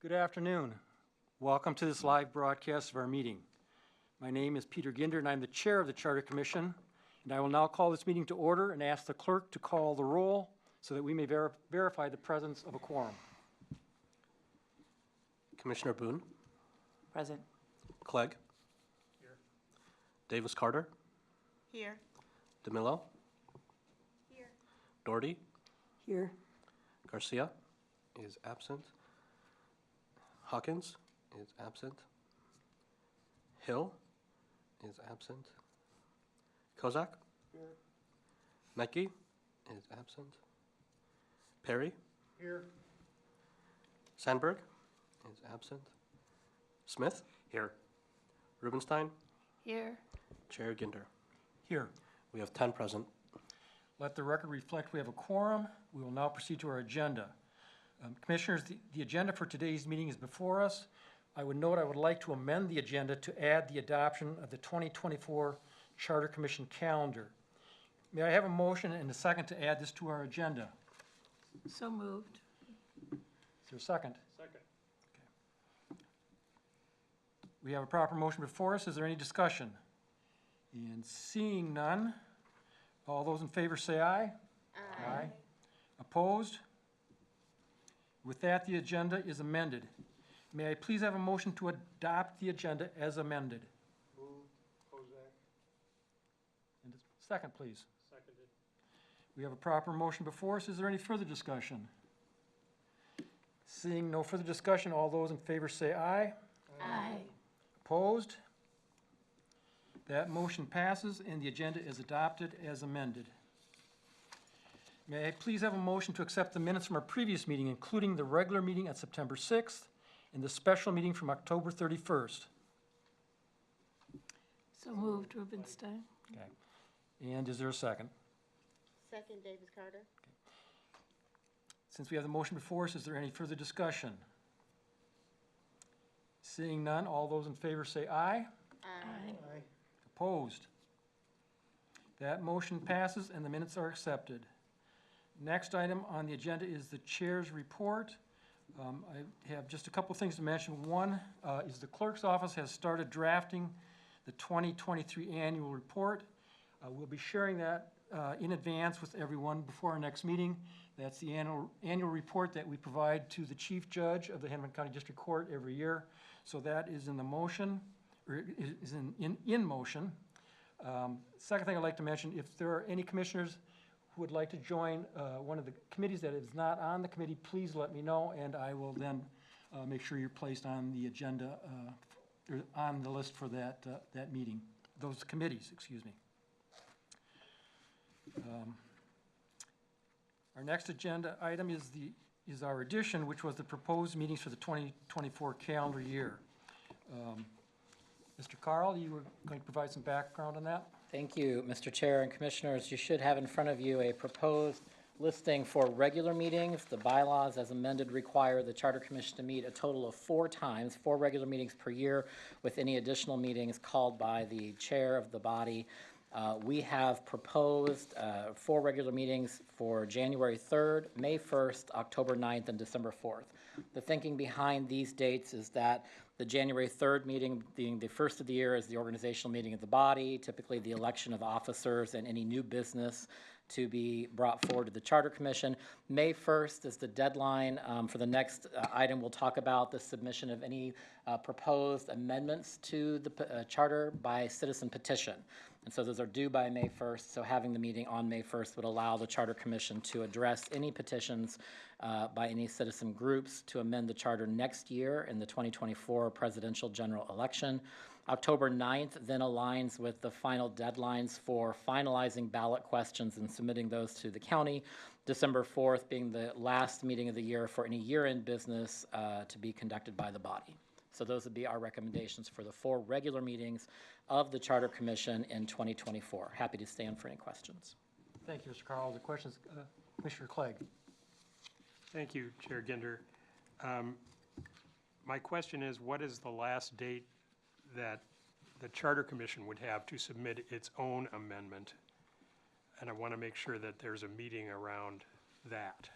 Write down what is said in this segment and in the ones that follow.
Good afternoon. Welcome to this live broadcast of our meeting. My name is Peter Ginder, and I'm the chair of the Charter Commission, and I will now call this meeting to order and ask the clerk to call the roll so that we may verify the presence of a quorum. Commissioner Boone. Present. Clegg. Here. Davis Carter. Here. DeMillo. Here. Doherty. Here. Garcia is absent. Hawkins is absent. Hill is absent. Kozak. Here. Mecki is absent. Perry. Here. Sandberg is absent. Smith. Here. Rubenstein. Here. Chair Ginder. Here. We have 10 present. Let the record reflect we have a quorum. We will now proceed to our agenda. Commissioners, the agenda for today's meeting is before us. I would note I would like to amend the agenda to add the adoption of the 2024 Charter Commission calendar. May I have a motion and a second to add this to our agenda? So moved. Is there a second? Second. Okay. We have a proper motion before us. Is there any discussion? And seeing none, all those in favor say aye. Aye. Opposed? With that, the agenda is amended. May I please have a motion to adopt the agenda as amended? Move, Kozak. And a second, please. Seconded. We have a proper motion before us. Is there any further discussion? Seeing no further discussion, all those in favor say aye. Aye. Opposed? That motion passes and the agenda is adopted as amended. May I please have a motion to accept the minutes from our previous meeting, including the regular meeting on September 6th and the special meeting from October 31st? So moved, Rubenstein. Okay. And is there a second? Second, Davis Carter. Since we have the motion before us, is there any further discussion? Seeing none, all those in favor say aye. Aye. Opposed? That motion passes and the minutes are accepted. Next item on the agenda is the chair's report. I have just a couple things to mention. One is the clerk's office has started drafting the 2023 annual report. We'll be sharing that in advance with everyone before our next meeting. That's the annual report that we provide to the chief judge of the Hennepin County District Court every year. So that is in the motion, or is in motion. Second thing I'd like to mention, if there are any commissioners who would like to join one of the committees that is not on the committee, please let me know, and I will then make sure you're placed on the agenda, or on the list for that meeting, those committees, excuse me. Our next agenda item is our addition, which was the proposed meetings for the 2024 calendar year. Mr. Carl, you were going to provide some background on that? Thank you, Mr. Chair and Commissioners. You should have in front of you a proposed listing for regular meetings. The bylaws as amended require the Charter Commission to meet a total of 4 times, 4 regular meetings per year, with any additional meetings called by the chair of the body. We have proposed 4 regular meetings for January 3rd, May 1st, October 9th, and December 4th. The thinking behind these dates is that the January 3rd meeting, being the first of the year, is the organizational meeting of the body, typically the election of officers and any new business to be brought forward to the Charter Commission. May 1st is the deadline for the next item. We'll talk about the submission of any proposed amendments to the charter by citizen petition. And so those are due by May 1st, so having the meeting on May 1st would allow the Charter Commission to address any petitions by any citizen groups to amend the charter next year in the 2024 presidential general election. October 9th then aligns with the final deadlines for finalizing ballot questions and submitting those to the county. December 4th being the last meeting of the year for any year-end business to be conducted by the body. So those would be our recommendations for the 4 regular meetings of the Charter Commission in 2024. Happy to stand for any questions. Thank you, Mr. Carl. The questions, Commissioner Clegg. Thank you, Chair Ginder. My question is, what is the last date that the Charter Commission would have to submit its own amendment? And I want to make sure that there's a meeting around that.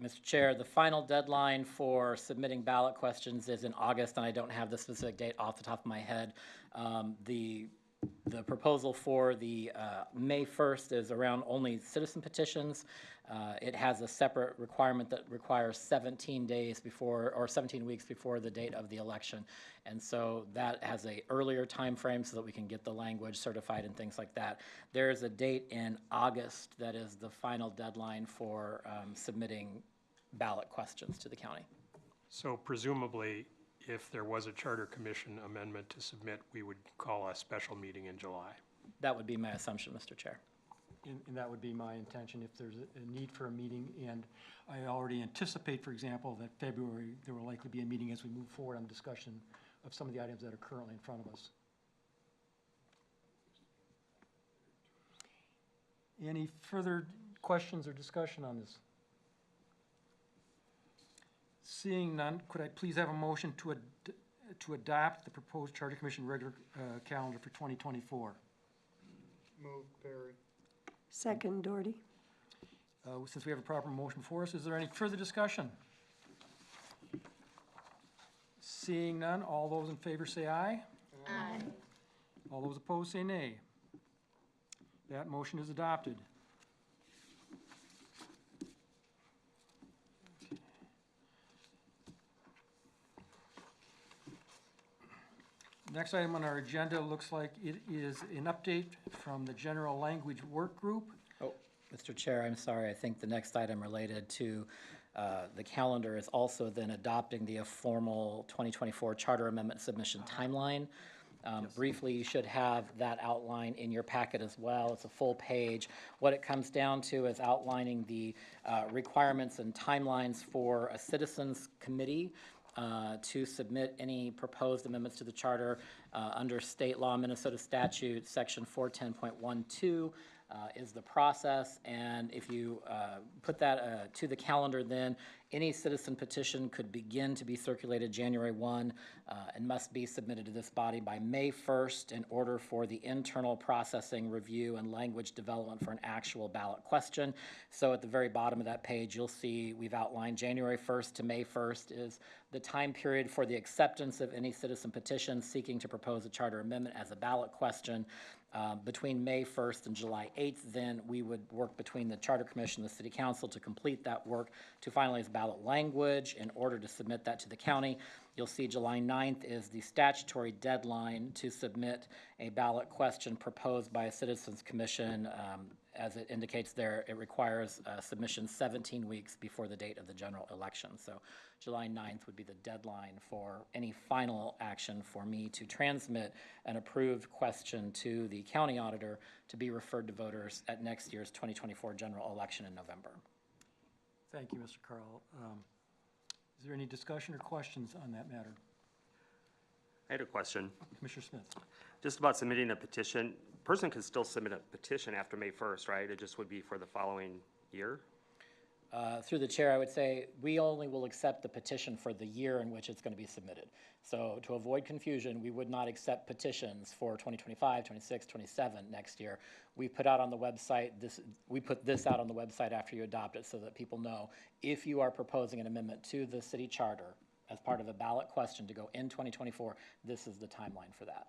Mr. Chair, the final deadline for submitting ballot questions is in August, and I don't have the specific date off the top of my head. The proposal for the May 1st is around only citizen petitions. It has a separate requirement that requires 17 days before, or 17 weeks before the date of the election. And so that has a earlier time frame so that we can get the language certified and things like that. There is a date in August that is the final deadline for submitting ballot questions to the county. So presumably, if there was a Charter Commission amendment to submit, we would call a special meeting in July. That would be my assumption, Mr. Chair. And that would be my intention if there's a need for a meeting. And I already anticipate, for example, that February, there will likely be a meeting as we move forward on discussion of some of the items that are currently in front of us. Any further questions or discussion on this? Seeing none, could I please have a motion to adopt the proposed Charter Commission regular calendar for 2024? Move Perry. Second, Doherty. Since we have a proper motion for us, is there any further discussion? Seeing none, all those in favor say aye. Aye. All those opposed say nay. That motion is adopted. Next item on our agenda looks like it is an update from the General Language Work Group. Oh, Mr. Chair, I'm sorry. I think the next item related to the calendar is also then adopting the formal 2024 Charter Amendment submission timeline. Briefly, you should have that outline in your packet as well. It's a full page. What it comes down to is outlining the requirements and timelines for a citizens committee to submit any proposed amendments to the charter under state law, Minnesota statute, section 410.12 is the process. And if you put that to the calendar, then any citizen petition could begin to be circulated January 1 and must be submitted to this body by May 1st in order for the internal processing, review, and language development for an actual ballot question. So at the very bottom of that page, you'll see we've outlined January 1st to May 1st is the time period for the acceptance of any citizen petition seeking to propose a charter amendment as a ballot question. Between May 1st and July 8th, then we would work between the Charter Commission and the City Council to complete that work to finalize ballot language in order to submit that to the county. You'll see July 9th is the statutory deadline to submit a ballot question proposed by a Citizens Commission. As it indicates there, it requires submission 17 weeks before the date of the general election. So July 9th would be the deadline for any final action for me to transmit an approved question to the county auditor to be referred to voters at next year's 2024 general election in November. Thank you, Mr. Carl. Is there any discussion or questions on that matter? I had a question, Commissioner Smith? just about submitting a petition. Person can still submit a petition after May 1st, right? It just would be for the following year? Through the chair, I would say we only will accept the petition for the year in which it's going to be submitted. So to avoid confusion, we would not accept petitions for 2025, 26, 27 next year. We put out on the website, we put this out on the website after you adopt it so that people know if you are proposing an amendment to the city charter as part of a ballot question to go in 2024, this is the timeline for that.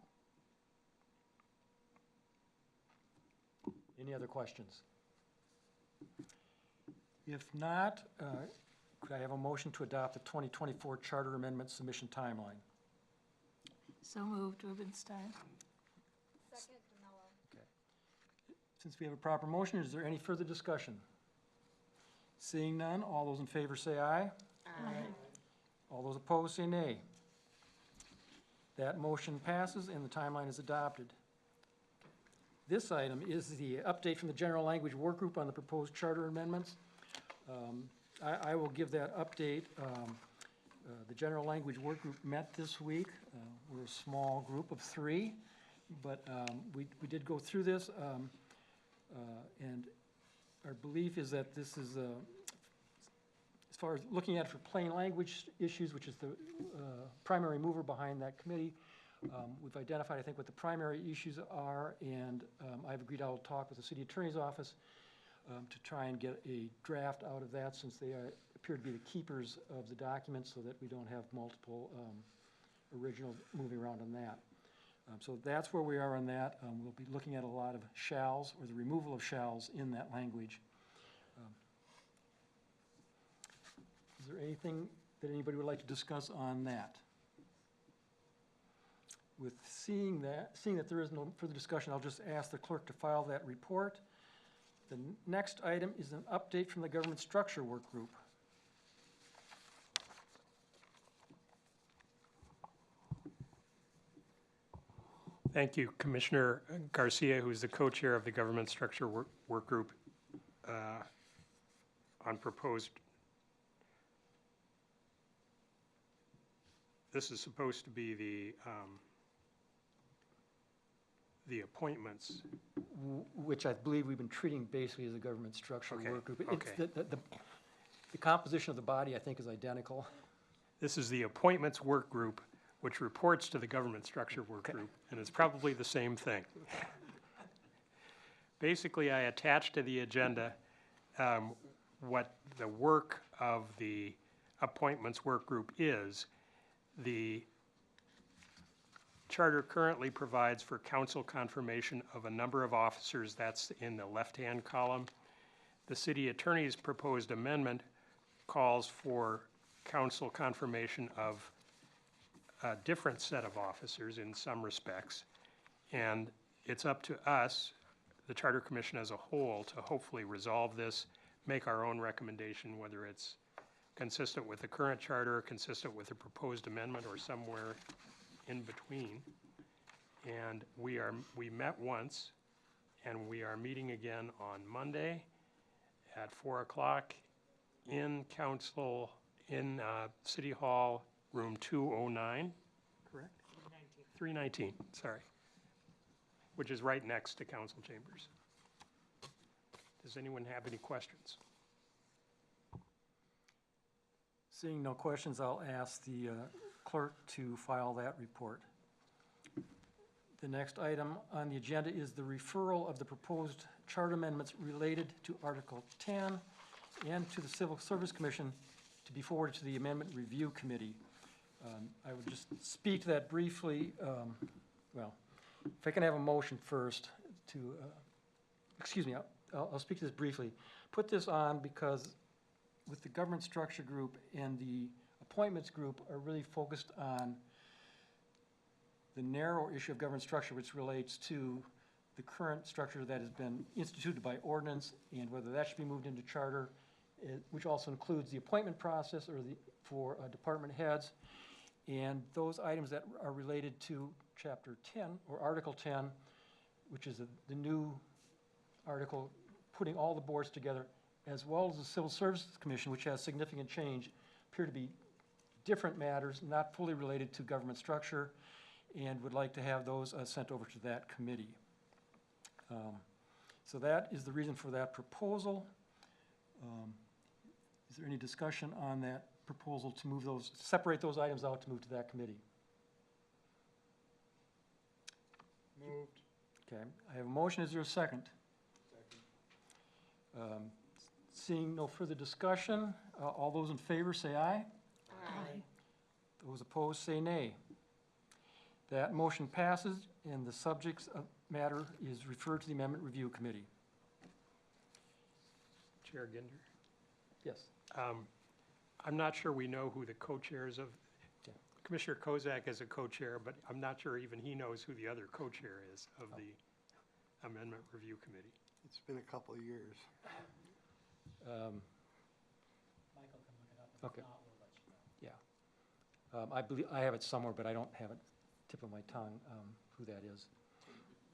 Any other questions? If not, could I have a motion to adopt the 2024 Charter Amendment submission timeline? So moved, Rubenstein. Second, DeMello. Since we have a proper motion, is there any further discussion? Seeing none, all those in favor say aye. Aye. All those opposed say nay. That motion passes and the timeline is adopted. This item is the update from the General Language Work Group on the proposed charter amendments. I will give that update. The General Language Work Group met this week. We're a small group of 3, but we did go through this, and our belief is that this is, as far as looking at it for plain language issues, which is the primary mover behind that committee, we've identified, I think, what the primary issues are, and I've agreed I'll talk with the city attorney's office to try and get a draft out of that, since they appear to be the keepers of the document so that we don't have multiple originals moving around on that. So that's where we are on that. We'll be looking at a lot of shalls, or the removal of shalls in that language. Is there anything that anybody would like to discuss on that? With seeing that there is no further discussion, I'll just ask the clerk to file that report. The next item is an update from the Government Structure Work Group. Thank you, Commissioner Garcia, who is the co-chair of the Government Structure Work Group on proposed. This is supposed to be the appointments. Which I believe we've been treating basically as a Government Structure Okay, Work Group. It's okay. The composition of the body, I think, is identical. This is the Appointments Work Group, which reports to the Government Structure Work Group, and it's probably the same thing. Basically, I attached to the agenda what the work of the Appointments Work Group is. The charter currently provides for council confirmation of a number of officers. That's in the left-hand column. The city attorney's proposed amendment calls for council confirmation of a different set of officers in some respects. And it's up to us, the Charter Commission as a whole, to hopefully resolve this, make our own recommendation, whether it's consistent with the current charter, consistent with the proposed amendment, or somewhere in between. And we met once, and we are meeting again on Monday at 4 o'clock in City Hall, room 209. Correct? 319, sorry. Which is right next to council chambers. Does anyone have any questions? Seeing no questions, I'll ask the clerk to file that report. The next item on the agenda is the referral of the proposed charter amendments related to Article 10 and to the Civil Service Commission to be forwarded to the Amendment Review Committee. I would just speak to that briefly. Well, if I can have a motion first to, excuse me, I'll speak to this briefly. Put this on because with the Government Structure Group and the Appointments Group are really focused on the narrow issue of government structure, which relates to the current structure that has been instituted by ordinance and whether that should be moved into charter, which also includes the appointment process or for department heads. And those items that are related to Chapter 10 or Article 10, which is the new article putting all the boards together, as well as the Civil Services Commission, which has significant change, appear to be different matters, not fully related to government structure, and would like to have those sent over to that committee. So that is the reason for that proposal. Is there any discussion on that proposal to move those, separate those items out to move to that committee? Moved. Okay, I have a motion. Is there a second? Seeing no further discussion, all those in favor say aye. Aye. Those opposed say nay. That motion passes, and the subject matter is referred to the Amendment Review Committee. Chair Ginder? Yes. I'm not sure we know who the co-chairs of, Okay. Commissioner Kozak is a co-chair, but I'm not sure even he knows who the other co-chair is of the Amendment Review Committee. It's been a couple of years. Michael can look it up. If Okay. not, we'll let you know. I believe, I have it somewhere, but I don't have it tip of my tongue, who that is.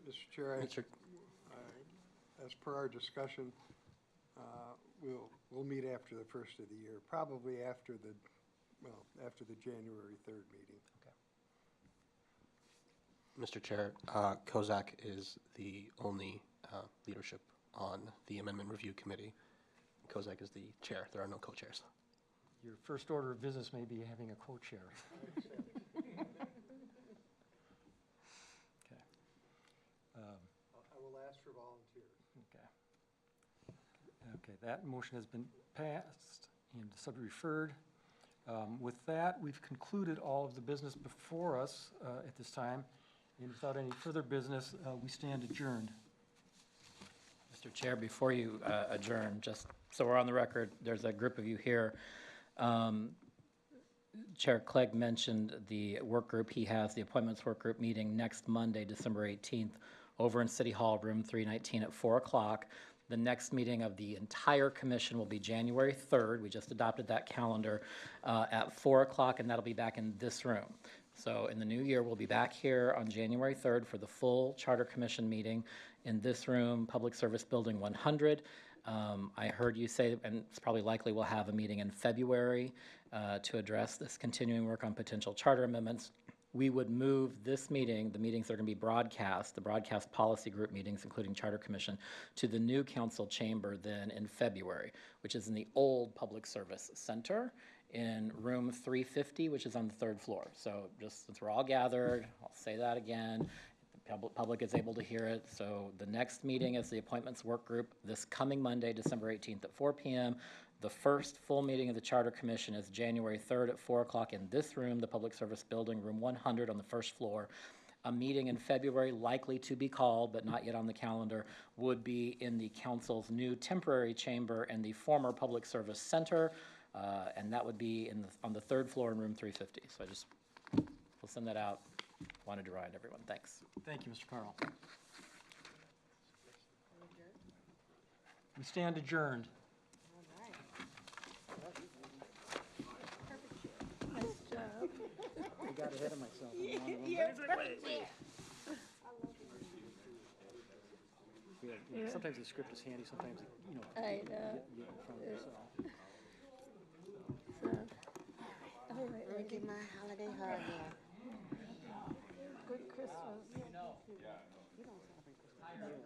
Mr. Chair, Mr. as per our discussion, we'll meet after the first of the year, probably after the January 3rd meeting. Mr. Chair, Kozak is the only leadership on the Amendment Review Committee. Kozak is the chair. There are no co-chairs. Your first order of business may be having a co-chair. Okay. I will ask for volunteers. Okay. Okay, that motion has been passed, and the subject referred. With that, we've concluded all of the business before us at this time, and without any further business, we stand adjourned. Mr. Chair, before you adjourn, just so we're on the record, there's a group of you here. Chair Clegg mentioned the work group. He has the appointments work group meeting next Monday, December 18th, over in City Hall, room 319 at 4 o'clock. The next meeting of the entire commission will be January 3rd. We just adopted that calendar at 4 o'clock, and that'll be back in this room. So in the new year, we'll be back here on January 3rd for the full Charter Commission meeting in this room, Public Service Building 100. I heard you say, and it's probably likely we'll have a meeting in February to address this continuing work on potential charter amendments. We would move this meeting, the meetings that are going to be broadcast, the broadcast policy group meetings, including Charter Commission, to the new council chamber then in February, which is in the old Public Service Center in room 350, which is on the 3rd floor. So just since we're all gathered, I'll say that again. The public is able to hear it. So the next meeting is the appointments work group this coming Monday, December 18th at 4 p.m. The first full meeting of the Charter Commission is January 3rd at 4 o'clock in this room, the Public Service Building, room 100 on the 1st floor. A meeting in February, likely to be called, but not yet on the calendar, would be in the council's new temporary chamber in the former Public Service Center, and that would be on the 3rd floor in room 350. So we'll send that out. Wanted to remind everyone. Thanks. Thank you, Mr. Carl. We stand adjourned. Nice job. I got ahead of myself. Sometimes the script is handy, sometimes, I know. So, all right, Give my holiday hug now. good Christmas. You know. No, my daughter.